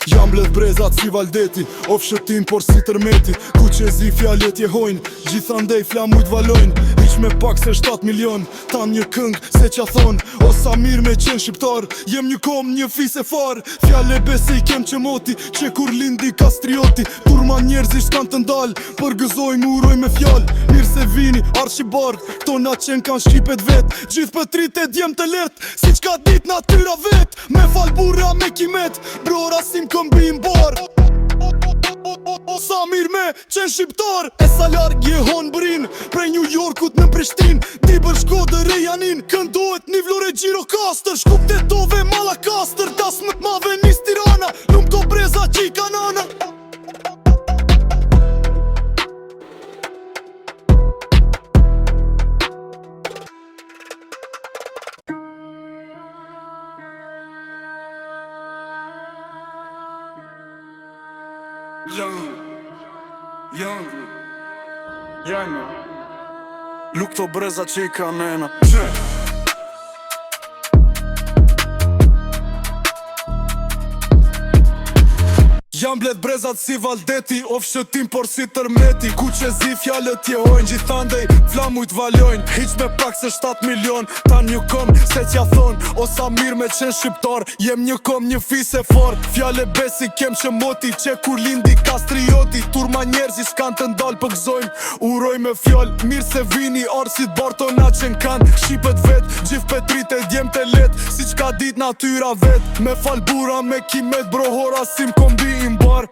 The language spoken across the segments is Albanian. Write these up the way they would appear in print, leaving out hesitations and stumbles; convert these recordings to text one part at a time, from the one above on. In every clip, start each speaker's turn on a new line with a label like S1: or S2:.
S1: Jam bledh brezat si Valdeti, of shëtin por si tërmeti. Ku që zi fjallet jehojnë, gjithandej flamujt valojnë. Iq me pak se 7 milion, tan një këng se qa thonë. O sa mirë me qenë shqiptar, jem një kom një fise far. Fjalle bese i kem që moti, që kur lindi kastrioti. Turma njerëzisht kanë të ndalë, për gëzoj mu uroj me fjall. Mirë se vini, arqibar, to na qenë kanë shqipet vet. Gjithë pëtrit e djem të lert, si qka dit natyra vet. Me fal burra me kimet, brora sim këmbim bar. Sa mirë me qenë shqiptar. E sa larg je hon brin, prej New Yorkut në Prishtin. Ti bër Shkodër e Janin, këndohet një vlore Gjirokastër. Shkup të tove Malakastër, das më t'mave nis Tirana. Lumë to breza qi kanana. Young Luk to breza që I ka nena. Jam bledh brezat si Valdeti, of shëtim por si tërmeti. Ku që zi fjallet jehojnë, gjithandej flamujt valojnë. Hiq me pak se 7 milion, tan një kom se qja thonë. O sa mirë me qenë shqiptar, jem një kom një fise fort. Fjalle besi kem që moti, që kur lindi kastrioti. Turma njerëzis kanë të ndalë për gëzojmë, uroj me fjall. Mirë se vini, arsit barto na qenë kanë shqipet vet. Gjithë petrit e djem të let, si qka dit natyra vet. Me fal bura me kimet, brohora sim kombi bar.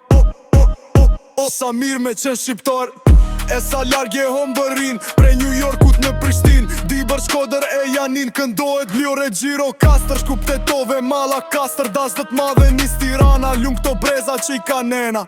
S1: O sa mirë me qenë shqiptar. E sa larg je hombërin, prej New Yorkut në Prishtin. Dibër Shkodër e Janin, këndohet vlore Gjirokastër. Shkup të tove Malakastër, das dët madhe nis Tirana. Lumë këto breza që I ka nena.